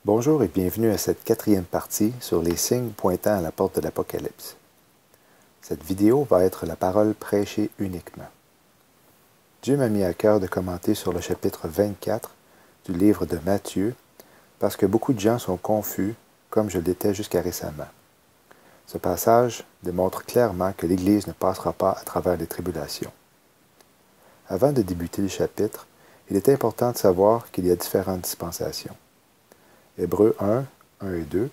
Bonjour et bienvenue à cette quatrième partie sur les signes pointant à la porte de l'Apocalypse. Cette vidéo va être la parole prêchée uniquement. Dieu m'a mis à cœur de commenter sur le chapitre 24 du livre de Matthieu parce que beaucoup de gens sont confus comme je l'étais jusqu'à récemment. Ce passage démontre clairement que l'Église ne passera pas à travers les tribulations. Avant de débuter le chapitre, il est important de savoir qu'il y a différentes dispensations. Hébreux 1, 1 et 2.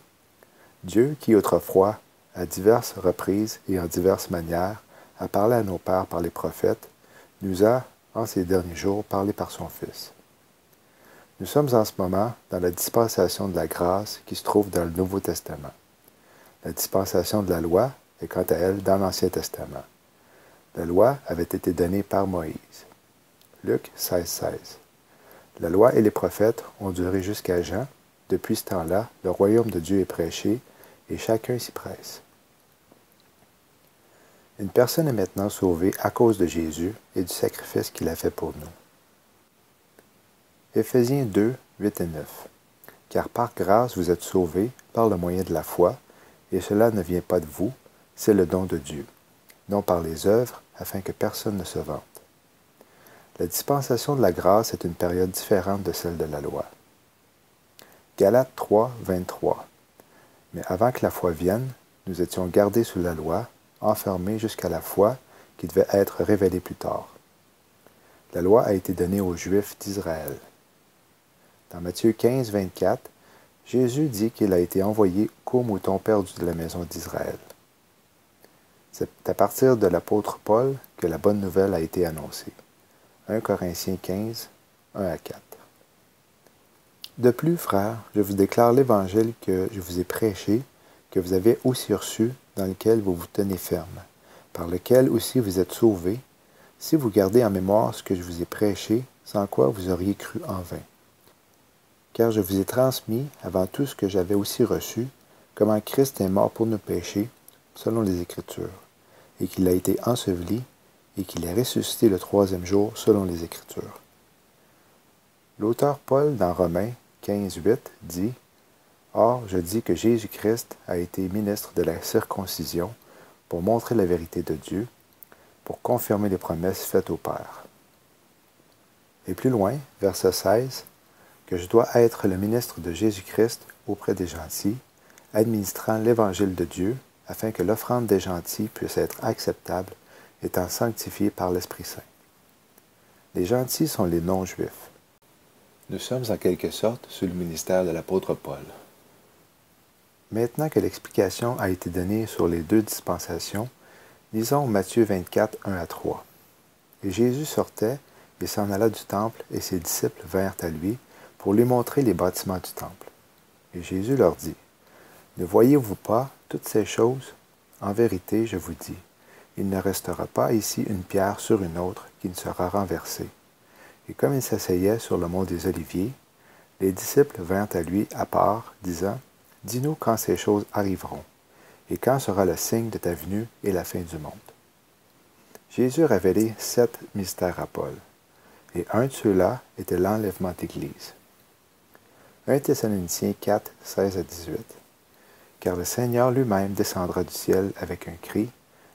Dieu qui autrefois, à diverses reprises et en diverses manières, a parlé à nos pères par les prophètes, nous a, en ces derniers jours, parlé par son Fils. Nous sommes en ce moment dans la dispensation de la grâce qui se trouve dans le Nouveau Testament. La dispensation de la loi est quant à elle dans l'Ancien Testament. La loi avait été donnée par Moïse. Luc 16, 16. La loi et les prophètes ont duré jusqu'à Jean. Depuis ce temps-là, le royaume de Dieu est prêché et chacun s'y presse. Une personne est maintenant sauvée à cause de Jésus et du sacrifice qu'il a fait pour nous. Éphésiens 2, 8 et 9. Car par grâce vous êtes sauvés par le moyen de la foi, et cela ne vient pas de vous, c'est le don de Dieu, non par les œuvres, afin que personne ne se vante. La dispensation de la grâce est une période différente de celle de la loi. Galates 3, 23. Mais avant que la foi vienne, nous étions gardés sous la loi, enfermés jusqu'à la foi qui devait être révélée plus tard. La loi a été donnée aux Juifs d'Israël. Dans Matthieu 15, 24, Jésus dit qu'il a été envoyé qu'aux moutons perdus de la maison d'Israël. C'est à partir de l'apôtre Paul que la bonne nouvelle a été annoncée. 1 Corinthiens 15, 1 à 4. De plus, frères, je vous déclare l'évangile que je vous ai prêché, que vous avez aussi reçu, dans lequel vous vous tenez ferme, par lequel aussi vous êtes sauvés, si vous gardez en mémoire ce que je vous ai prêché, sans quoi vous auriez cru en vain. Car je vous ai transmis, avant tout ce que j'avais aussi reçu, comment Christ est mort pour nos péchés, selon les Écritures, et qu'il a été enseveli, et qu'il est ressuscité le troisième jour, selon les Écritures. L'auteur Paul, dans Romains 15, 8, dit « Or, je dis que Jésus-Christ a été ministre de la circoncision pour montrer la vérité de Dieu, pour confirmer les promesses faites au Père. » Et plus loin, verset 16, que je dois être le ministre de Jésus-Christ auprès des gentils, administrant l'évangile de Dieu, afin que l'offrande des gentils puisse être acceptable, étant sanctifiée par l'Esprit Saint. Les gentils sont les non-juifs. Nous sommes en quelque sorte sous le ministère de l'apôtre Paul. Maintenant que l'explication a été donnée sur les deux dispensations, lisons Matthieu 24, 1 à 3. Et Jésus sortait et s'en alla du temple, et ses disciples vinrent à lui pour lui montrer les bâtiments du temple. Et Jésus leur dit, « Ne voyez-vous pas toutes ces choses? En vérité, je vous dis, il ne restera pas ici une pierre sur une autre qui ne sera renversée. » Et comme il s'asseyait sur le mont des Oliviers, les disciples vinrent à lui à part, disant, « Dis-nous quand ces choses arriveront, et quand sera le signe de ta venue et la fin du monde. » Jésus révélait 7 mystères à Paul, et un de ceux-là était l'enlèvement d'Église. 1 Thessaloniciens 4, 16 à 18. Car le Seigneur lui-même descendra du ciel avec un cri,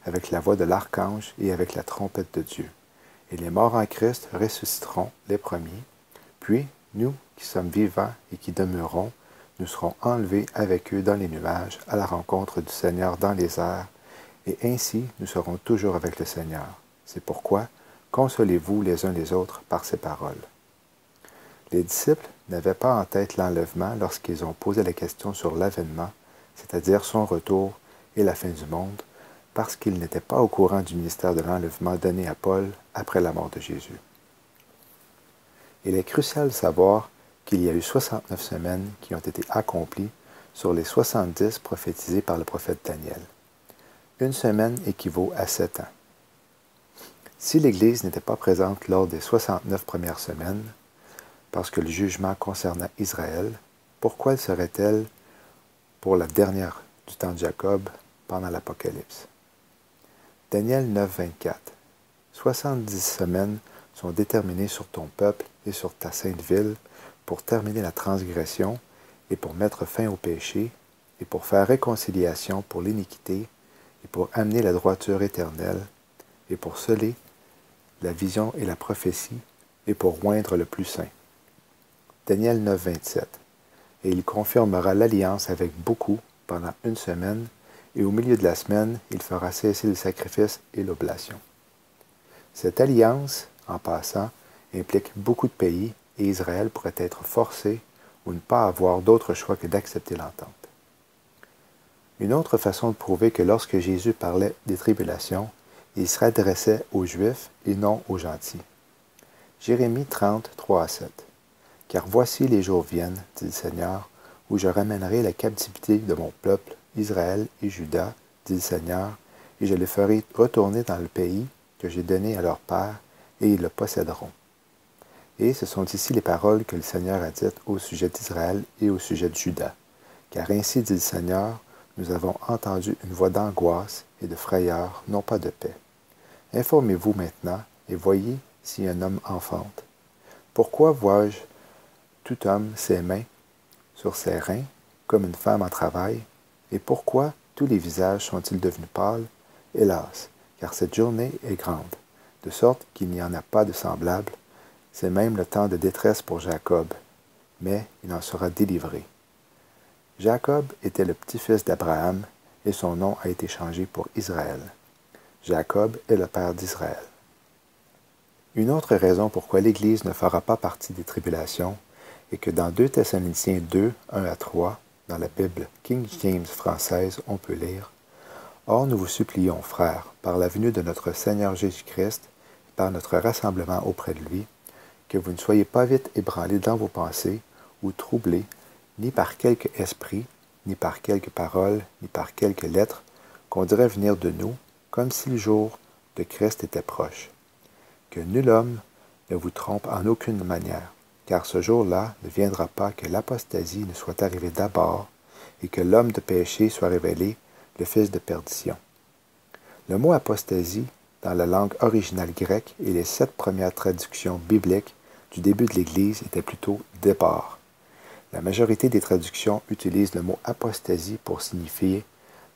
avec la voix de l'archange et avec la trompette de Dieu. Et les morts en Christ ressusciteront les premiers, puis nous qui sommes vivants et qui demeurons, nous serons enlevés avec eux dans les nuages à la rencontre du Seigneur dans les airs, et ainsi nous serons toujours avec le Seigneur. C'est pourquoi consolez-vous les uns les autres par ces paroles. Les disciples n'avaient pas en tête l'enlèvement lorsqu'ils ont posé la question sur l'avènement, c'est-à-dire son retour et la fin du monde, parce qu'ils n'étaient pas au courant du ministère de l'enlèvement donné à Paul après la mort de Jésus. Il est crucial de savoir qu'il y a eu 69 semaines qui ont été accomplies sur les 70 prophétisées par le prophète Daniel. Une semaine équivaut à 7 ans. Si l'Église n'était pas présente lors des 69 premières semaines, parce que le jugement concernait Israël, pourquoi serait-elle pour la dernière du temps de Jacob pendant l'Apocalypse? Daniel 9, 24. 70 semaines sont déterminées sur ton peuple et sur ta sainte ville pour terminer la transgression et pour mettre fin au péché, et pour faire réconciliation pour l'iniquité, et pour amener la droiture éternelle, et pour sceller la vision et la prophétie, et pour oindre le plus saint. Daniel 9, 27. Et il confirmera l'alliance avec beaucoup pendant 1 semaine, et au milieu de la semaine, il fera cesser le sacrifice et l'oblation. Cette alliance, en passant, implique beaucoup de pays, et Israël pourrait être forcé ou ne pas avoir d'autre choix que d'accepter l'entente. Une autre façon de prouver que lorsque Jésus parlait des tribulations, il se adressait aux Juifs et non aux gentils. Jérémie 30, 3 à 7. Car voici les jours viennent, dit le Seigneur, où je ramènerai la captivité de mon peuple, Israël et Juda, dit le Seigneur, et je les ferai retourner dans le pays que j'ai donné à leur père, et ils le posséderont. Et ce sont ici les paroles que le Seigneur a dites au sujet d'Israël et au sujet de Juda. Car ainsi dit le Seigneur, nous avons entendu une voix d'angoisse et de frayeur, non pas de paix. Informez-vous maintenant, et voyez si un homme enfante. Pourquoi vois-je tout homme ses mains sur ses reins, comme une femme en travail? Et pourquoi tous les visages sont-ils devenus pâles? Hélas, car cette journée est grande, de sorte qu'il n'y en a pas de semblable. C'est même le temps de détresse pour Jacob, mais il en sera délivré. Jacob était le petit-fils d'Abraham, et son nom a été changé pour Israël. Jacob est le père d'Israël. Une autre raison pourquoi l'Église ne fera pas partie des tribulations est que dans 2 Thessaloniciens 2, 1 à 3, dans la Bible King James française, on peut lire « Or nous vous supplions, frères, par la venue de notre Seigneur Jésus-Christ, par notre rassemblement auprès de lui, que vous ne soyez pas vite ébranlés dans vos pensées ou troublés, ni par quelque esprit, ni par quelque parole, ni par quelque lettre, qu'on dirait venir de nous, comme si le jour de Christ était proche. Que nul homme ne vous trompe en aucune manière, car ce jour-là ne viendra pas que l'apostasie ne soit arrivée d'abord, et que l'homme de péché soit révélé, le fils de perdition. Le mot apostasie, dans la langue originale grecque et les 7 premières traductions bibliques du début de l'Église, était plutôt départ. La majorité des traductions utilisent le mot apostasie pour signifier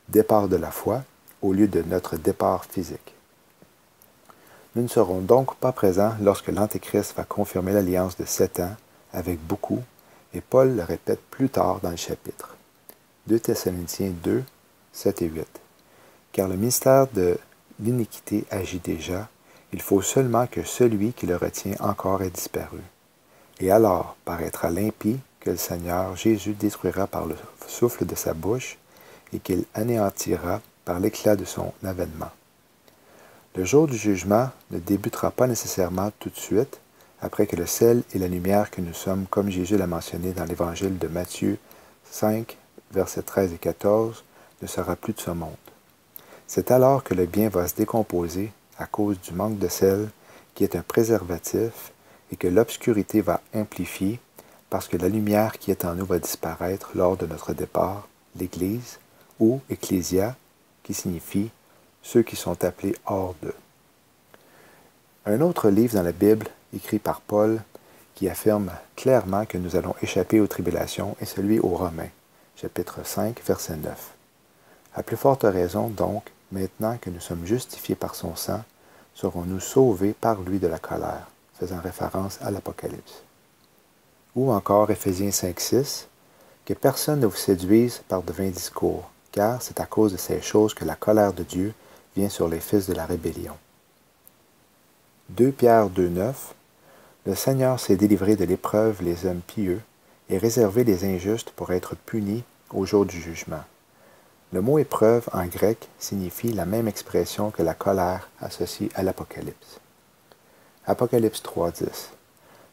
départ de la foi au lieu de notre départ physique. Nous ne serons donc pas présents lorsque l'Antéchrist va confirmer l'alliance de 7 ans avec beaucoup, et Paul le répète plus tard dans le chapitre. 2 Thessaloniciens 2, 7 et 8. Car le mystère de l'iniquité agit déjà, il faut seulement que celui qui le retient encore ait disparu. Et alors paraîtra l'impie que le Seigneur Jésus détruira par le souffle de sa bouche et qu'il anéantira par l'éclat de son avènement. Le jour du jugement ne débutera pas nécessairement tout de suite, après que le sel et la lumière que nous sommes, comme Jésus l'a mentionné dans l'évangile de Matthieu 5, versets 13 et 14, ne sera plus de ce monde. C'est alors que le bien va se décomposer à cause du manque de sel, qui est un préservatif, et que l'obscurité va amplifier, parce que la lumière qui est en nous va disparaître lors de notre départ, l'Église, ou Ecclésia, qui signifie ceux qui sont appelés hors d'eux. Un autre livre dans la Bible, écrit par Paul, qui affirme clairement que nous allons échapper aux tribulations, est celui aux Romains, chapitre 5, verset 9. À plus forte raison, donc, maintenant que nous sommes justifiés par son sang, serons-nous sauvés par lui de la colère, faisant référence à l'Apocalypse. Ou encore Éphésiens 5, 6, que personne ne vous séduise par de vains discours, car c'est à cause de ces choses que la colère de Dieu vient sur les fils de la rébellion. 2 Pierre 2, 9, le Seigneur s'est délivré de l'épreuve les hommes pieux et réservé les injustes pour être punis au jour du jugement. Le mot épreuve en grec signifie la même expression que la colère associée à l'Apocalypse. Apocalypse 3, 10.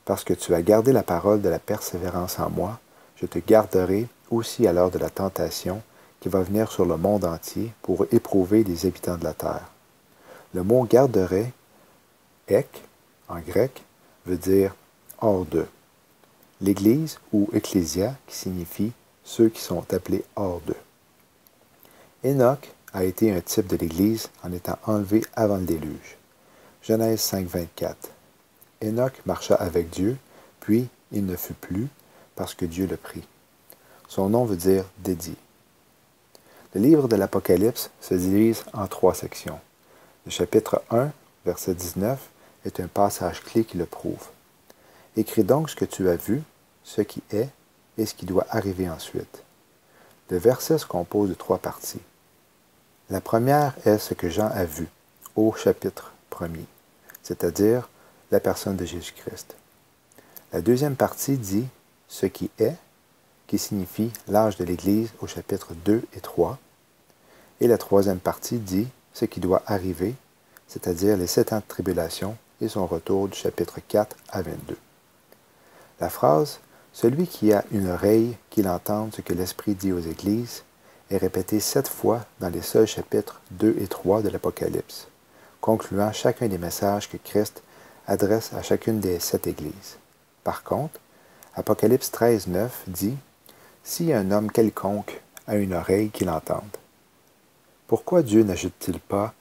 Parce que tu as gardé la parole de la persévérance en moi, je te garderai aussi à l'heure de la tentation qui va venir sur le monde entier pour éprouver les habitants de la terre. Le mot garderai, ek, en grec, veut dire hors d'eux. L'Église ou Ecclésia, qui signifie ceux qui sont appelés hors d'eux. Enoch a été un type de l'Église en étant enlevé avant le déluge. Genèse 5, 24. Enoch marcha avec Dieu, puis il ne fut plus, parce que Dieu le prit. Son nom veut dire « dédié ». Le livre de l'Apocalypse se divise en 3 sections. Le chapitre 1, verset 19, est un passage clé qui le prouve. « Écris donc ce que tu as vu, ce qui est et ce qui doit arriver ensuite. » Le verset se compose de 3 parties. La première est ce que Jean a vu, au chapitre 1er, c'est-à-dire la personne de Jésus-Christ. La deuxième partie dit « ce qui est », qui signifie l'âge de l'Église au chapitre 2 et 3. Et la troisième partie dit ce qui doit arriver, c'est-à-dire les 7 ans de tribulation et son retour du chapitre 4 à 22. La phrase « Celui qui a une oreille, qu'il entende ce que l'Esprit dit aux Églises » est répétée 7 fois dans les seuls chapitres 2 et 3 de l'Apocalypse, concluant chacun des messages que Christ adresse à chacune des 7 Églises. Par contre, Apocalypse 13, 9 dit « Si un homme quelconque a une oreille, qu'il entende. » Pourquoi Dieu n'ajoute-t-il pas,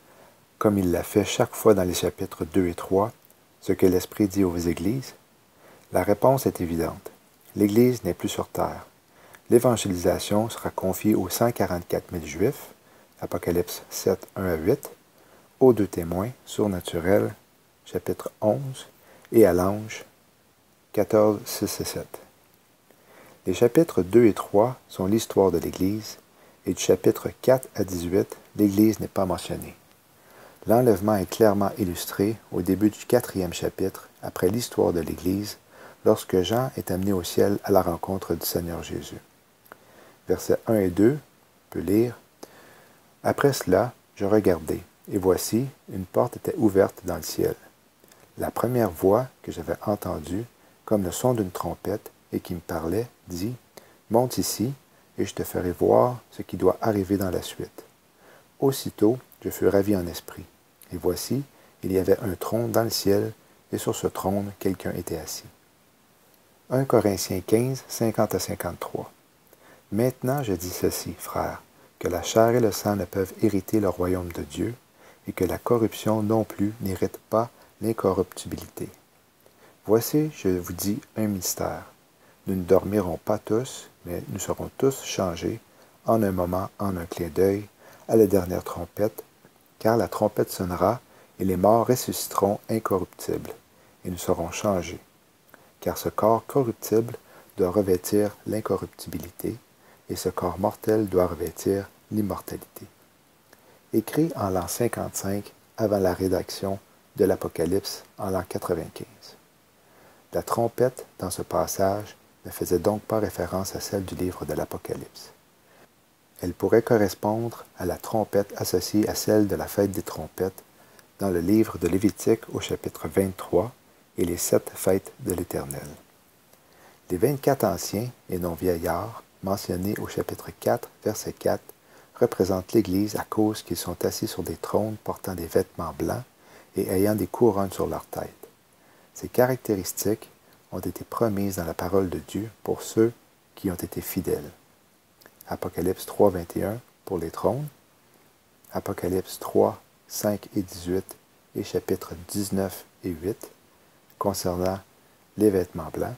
comme il l'a fait chaque fois dans les chapitres 2 et 3, ce que l'Esprit dit aux Églises? La réponse est évidente. L'Église n'est plus sur terre. L'évangélisation sera confiée aux 144 000 Juifs, Apocalypse 7, 1 à 8, aux 2 témoins surnaturels, chapitre 11, et à l'ange, 14, 6 et 7. Les chapitres 2 et 3 sont l'histoire de l'Église, et du chapitre 4 à 18, l'Église n'est pas mentionnée. L'enlèvement est clairement illustré au début du 4e chapitre, après l'histoire de l'Église, lorsque Jean est amené au ciel à la rencontre du Seigneur Jésus. Versets 1 et 2, on peut lire « Après cela, je regardai, et voici, une porte était ouverte dans le ciel. La première voix que j'avais entendue, comme le son d'une trompette, et qui me parlait, dit « Monte ici, et je te ferai voir ce qui doit arriver dans la suite. » Aussitôt, je fus ravi en esprit, et voici, il y avait un trône dans le ciel, et sur ce trône, quelqu'un était assis. 1 Corinthiens 15, 50 à 53. Maintenant je dis ceci, frères, que la chair et le sang ne peuvent hériter le royaume de Dieu, et que la corruption non plus n'hérite pas l'incorruptibilité. Voici, je vous dis un mystère. Nous ne dormirons pas tous, mais nous serons tous changés, en un moment, en un clin d'œil, à la dernière trompette, car la trompette sonnera, et les morts ressusciteront incorruptibles, et nous serons changés. Car ce corps corruptible doit revêtir l'incorruptibilité, et ce corps mortel doit revêtir l'immortalité. Écrit en l'an 55, avant la rédaction de l'Apocalypse en l'an 95. La trompette, dans ce passage, ne faisait donc pas référence à celle du livre de l'Apocalypse. Elle pourrait correspondre à la trompette associée à celle de la fête des trompettes dans le livre de Lévitique au chapitre 23 et les 7 fêtes de l'Éternel. Les 24 anciens et non vieillards, mentionnés au chapitre 4, verset 4, représentent l'Église à cause qu'ils sont assis sur des trônes portant des vêtements blancs et ayant des couronnes sur leur tête. Ces caractéristiques ont été promises dans la parole de Dieu pour ceux qui ont été fidèles. Apocalypse 3, 21 pour les trônes, Apocalypse 3, 5 et 18 et chapitres 19 et 8 concernant les vêtements blancs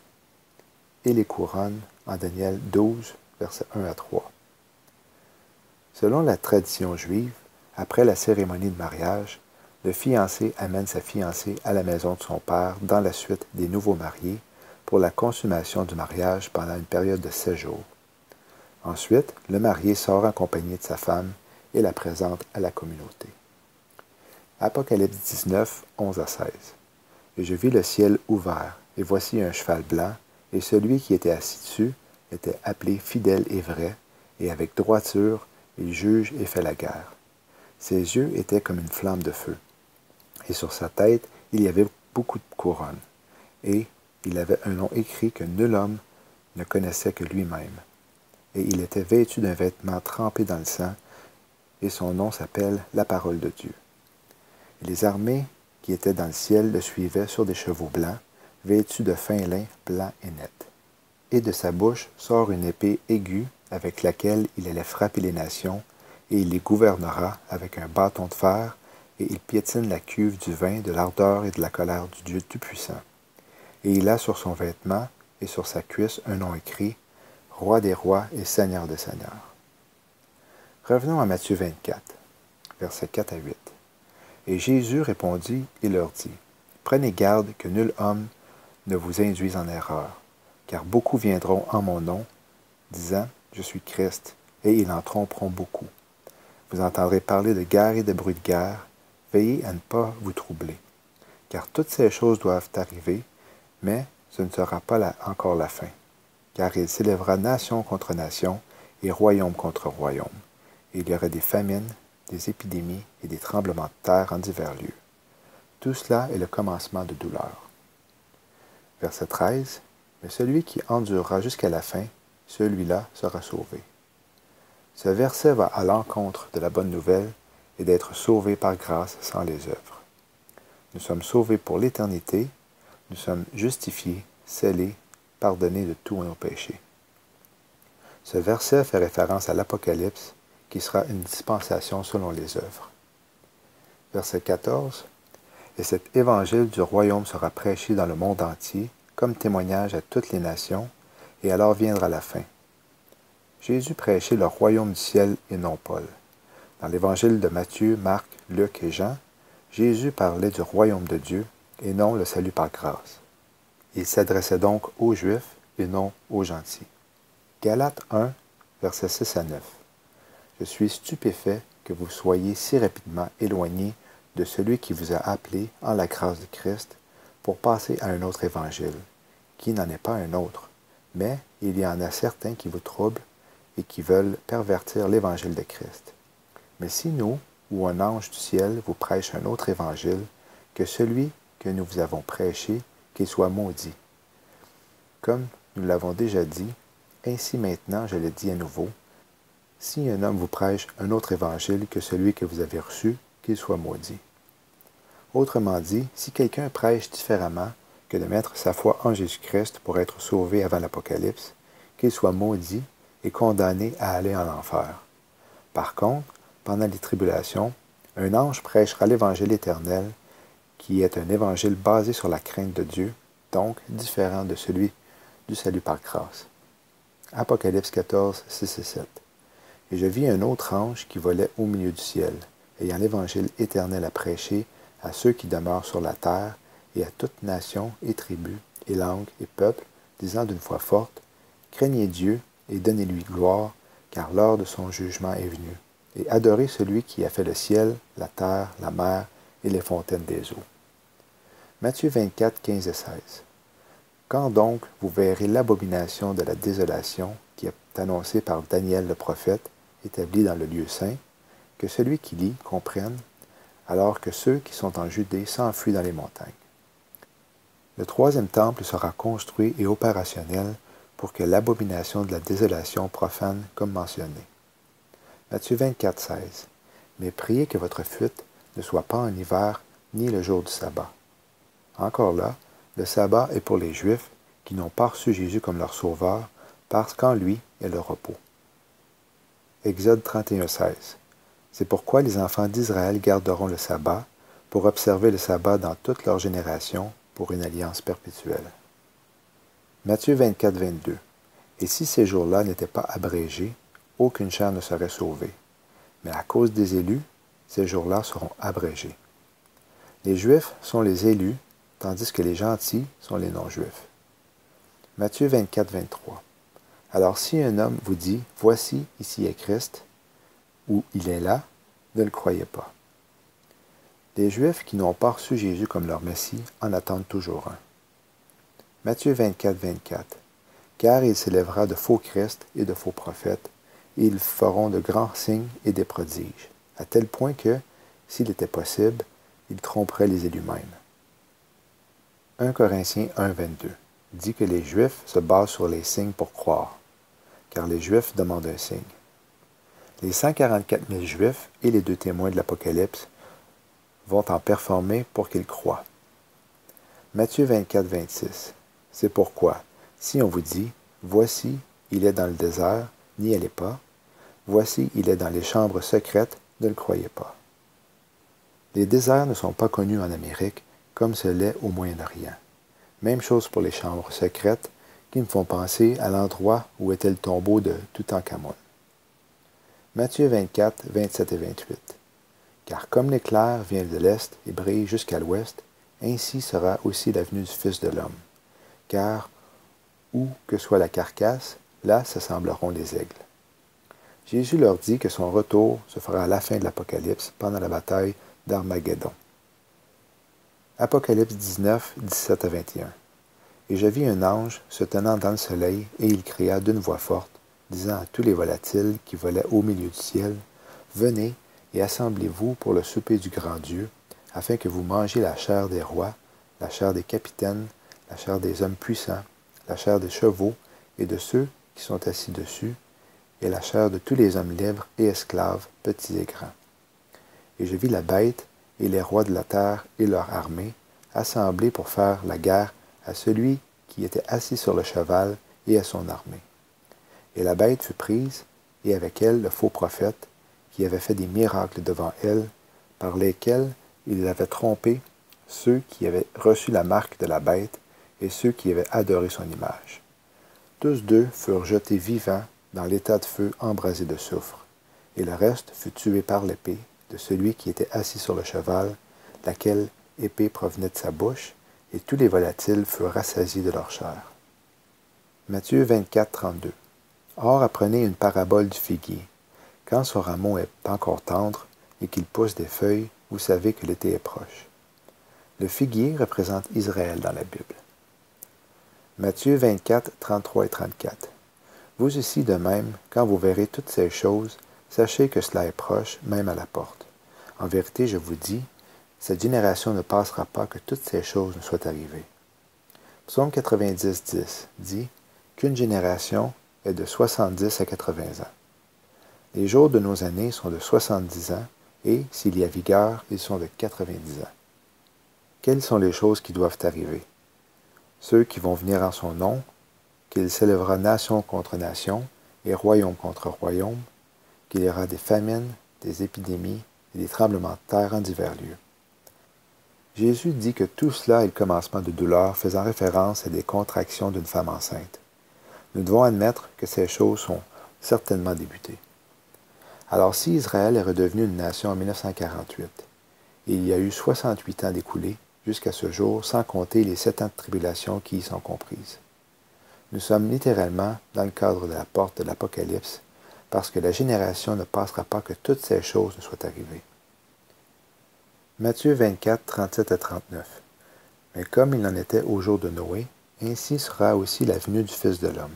et les couronnes en Daniel 12, versets 1 à 3. Selon la tradition juive, après la cérémonie de mariage, le fiancé amène sa fiancée à la maison de son père dans la suite des nouveaux mariés pour la consommation du mariage pendant une période de 7 jours. Ensuite, le marié sort accompagné de sa femme et la présente à la communauté. Apocalypse 19, 11 à 16. Et je vis le ciel ouvert, et voici un cheval blanc, et celui qui était assis dessus était appelé fidèle et vrai, et avec droiture, il juge et fait la guerre. Ses yeux étaient comme une flamme de feu, et sur sa tête il y avait beaucoup de couronnes, et il avait un nom écrit que nul homme ne connaissait que lui-même. Et il était vêtu d'un vêtement trempé dans le sang, et son nom s'appelle la parole de Dieu. Et les armées qui étaient dans le ciel le suivaient sur des chevaux blancs, vêtus de fin lin blanc et net. Et de sa bouche sort une épée aiguë avec laquelle il allait frapper les nations, et il les gouvernera avec un bâton de fer, et il piétine la cuve du vin de l'ardeur et de la colère du Dieu Tout-Puissant. Et il a sur son vêtement et sur sa cuisse un nom écrit, roi des rois et seigneur des seigneurs. Revenons à Matthieu 24, versets 4 à 8. Et Jésus répondit et leur dit, prenez garde que nul homme ne vous induise en erreur, car beaucoup viendront en mon nom, disant, je suis Christ, et ils en tromperont beaucoup. Vous entendrez parler de guerre et de bruit de guerre, veillez à ne pas vous troubler, car toutes ces choses doivent arriver, mais ce ne sera pas encore la fin, car il s'élèvera nation contre nation et royaume contre royaume, et il y aura des famines, des épidémies et des tremblements de terre en divers lieux. Tout cela est le commencement de douleur. Verset 13. Mais celui qui endurera jusqu'à la fin, celui-là sera sauvé. Ce verset va à l'encontre de la bonne nouvelle et d'être sauvé par grâce sans les œuvres. Nous sommes sauvés pour l'éternité, nous sommes justifiés, scellés, pardonnés de tous nos péchés. Ce verset fait référence à l'Apocalypse, qui sera une dispensation selon les œuvres. Verset 14. Et cet évangile du royaume sera prêché dans le monde entier, comme témoignage à toutes les nations, et alors viendra la fin. Jésus prêchait le royaume du ciel et non Paul. Dans l'évangile de Matthieu, Marc, Luc et Jean, Jésus parlait du royaume de Dieu et non le salut par grâce. Il s'adressait donc aux Juifs et non aux gentils. Galates 1, versets 6 à 9. Je suis stupéfait que vous soyez si rapidement éloignés de celui qui vous a appelé en la grâce de Christ pour passer à un autre évangile, qui n'en est pas un autre, mais il y en a certains qui vous troublent et qui veulent pervertir l'évangile de Christ. Mais si nous, ou un ange du ciel, vous prêche un autre évangile que celui que nous vous avons prêché, qu'il soit maudit. Comme nous l'avons déjà dit, ainsi maintenant je le dis à nouveau, si un homme vous prêche un autre évangile que celui que vous avez reçu, qu'il soit maudit. Autrement dit, si quelqu'un prêche différemment que de mettre sa foi en Jésus-Christ pour être sauvé avant l'Apocalypse, qu'il soit maudit et condamné à aller en enfer. Par contre, pendant les tribulations, un ange prêchera l'évangile éternel, qui est un évangile basé sur la crainte de Dieu, donc différent de celui du salut par grâce. Apocalypse 14, 6 et 7. Et je vis un autre ange qui volait au milieu du ciel, ayant l'évangile éternel à prêcher à ceux qui demeurent sur la terre et à toute nation et tribu et langue et peuple, disant d'une voix forte, craignez Dieu et donnez-lui gloire, car l'heure de son jugement est venue, et adorez celui qui a fait le ciel, la terre, la mer et les fontaines des eaux. Matthieu 24, 15 et 16. Quand donc vous verrez l'abomination de la désolation qui est annoncée par Daniel le prophète, établi dans le lieu saint, que celui qui lit comprenne, alors que ceux qui sont en Judée s'enfuient dans les montagnes. Le troisième temple sera construit et opérationnel pour que l'abomination de la désolation profane comme mentionné. Matthieu 24, 16. Mais priez que votre fuite ne soit pas en hiver ni le jour du sabbat. Encore là, le sabbat est pour les Juifs qui n'ont pas reçu Jésus comme leur sauveur, parce qu'en lui est le repos. Exode 31, 16. C'est pourquoi les enfants d'Israël garderont le sabbat, pour observer le sabbat dans toute leur génération, pour une alliance perpétuelle. Matthieu 24, 22. Et si ces jours-là n'étaient pas abrégés, aucune chair ne serait sauvée. Mais à cause des élus, ces jours-là seront abrégés. Les Juifs sont les élus, tandis que les gentils sont les non-Juifs. Matthieu 24, 23. Alors si un homme vous dit, voici, ici est Christ, ou il est là, ne le croyez pas. Les Juifs qui n'ont pas reçu Jésus comme leur Messie en attendent toujours un. Matthieu 24, 24. Car il s'élèvera de faux Christ et de faux prophètes, et ils feront de grands signes et des prodiges, à tel point que, s'il était possible, ils tromperaient les élus mêmes. 1 Corinthiens 1, 22 dit que les Juifs se basent sur les signes pour croire, car les Juifs demandent un signe. Les 144 000 Juifs et les 2 témoins de l'Apocalypse vont en performer pour qu'ils croient. Matthieu 24, 26. C'est pourquoi, si on vous dit, voici, il est dans le désert, n'y allez pas, voici, il est dans les chambres secrètes, ne le croyez pas. Les déserts ne sont pas connus en Amérique comme ce l'est au Moyen-Orient. Même chose pour les chambres secrètes qui me font penser à l'endroit où était le tombeau de Toutankhamon. Matthieu 24, 27 et 28. Car comme l'éclair vient de l'est et brille jusqu'à l'ouest, ainsi sera aussi la venue du Fils de l'homme. Car où que soit la carcasse, là s'assembleront les aigles. Jésus leur dit que son retour se fera à la fin de l'Apocalypse, pendant la bataille d'Armageddon. Apocalypse 19, 17 à 21. Et je vis un ange se tenant dans le soleil, et il cria d'une voix forte, disant à tous les volatiles qui volaient au milieu du ciel, « Venez et assemblez-vous pour le souper du grand Dieu, afin que vous mangiez la chair des rois, la chair des capitaines, la chair des hommes puissants, la chair des chevaux et de ceux qui sont assis dessus, et la chair de tous les hommes libres et esclaves, petits et grands. Et je vis la bête et les rois de la terre et leur armée assemblés pour faire la guerre à celui qui était assis sur le cheval et à son armée. Et la bête fut prise, et avec elle le faux prophète, qui avait fait des miracles devant elle, par lesquels il avait trompé ceux qui avaient reçu la marque de la bête et ceux qui avaient adoré son image. Tous deux furent jetés vivants dans l'état de feu embrasé de soufre, et le reste fut tué par l'épée de celui qui était assis sur le cheval, laquelle épée provenait de sa bouche, et tous les volatiles furent rassasiés de leur chair. Matthieu 24, 32. Or apprenez une parabole du figuier. Quand son rameau est encore tendre et qu'il pousse des feuilles, vous savez que l'été est proche. Le figuier représente Israël dans la Bible. Matthieu 24, 33 et 34. Vous aussi de même, quand vous verrez toutes ces choses, sachez que cela est proche, même à la porte. En vérité, je vous dis, cette génération ne passera pas que toutes ces choses ne soient arrivées. Psaume 90, 10 dit qu'une génération est de 70 à 80 ans. Les jours de nos années sont de 70 ans, et, s'il y a vigueur, ils sont de 90 ans. Quelles sont les choses qui doivent arriver? Ceux qui vont venir en son nom, qu'il s'élèvera nation contre nation et royaume contre royaume, qu'il y aura des famines, des épidémies et des tremblements de terre en divers lieux. Jésus dit que tout cela est le commencement de douleur, faisant référence à des contractions d'une femme enceinte. Nous devons admettre que ces choses sont certainement débutées. Alors si Israël est redevenu une nation en 1948, et il y a eu 68 ans d'écoulés jusqu'à ce jour, sans compter les 7 ans de tribulation qui y sont comprises. Nous sommes littéralement dans le cadre de la porte de l'Apocalypse, parce que la génération ne passera pas que toutes ces choses ne soient arrivées. Matthieu 24, 37 à 39. Mais comme il en était au jour de Noé, ainsi sera aussi la venue du Fils de l'homme.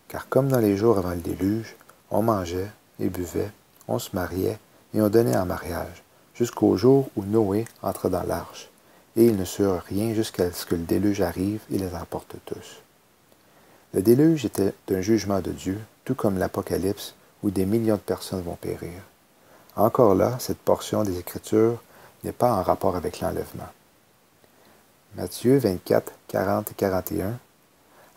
Car comme dans les jours avant le déluge, on mangeait et buvait, on se mariait et on donnait en mariage, jusqu'au jour où Noé entra dans l'arche, et ils ne surent rien jusqu'à ce que le déluge arrive et les emporte tous. Le déluge était d'un jugement de Dieu, tout comme l'Apocalypse, où des millions de personnes vont périr. Encore là, cette portion des Écritures n'est pas en rapport avec l'enlèvement. Matthieu 24, 40 et 41.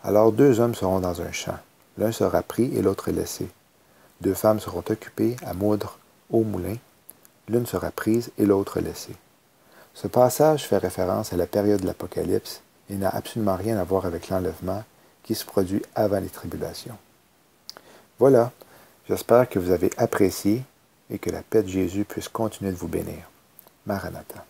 Alors 2 hommes seront dans un champ. L'un sera pris et l'autre laissé. 2 femmes seront occupées à moudre au moulin. L'une sera prise et l'autre laissée. Ce passage fait référence à la période de l'Apocalypse et n'a absolument rien à voir avec l'enlèvement qui se produit avant les tribulations. Voilà, j'espère que vous avez apprécié et que la paix de Jésus puisse continuer de vous bénir. Maranatha.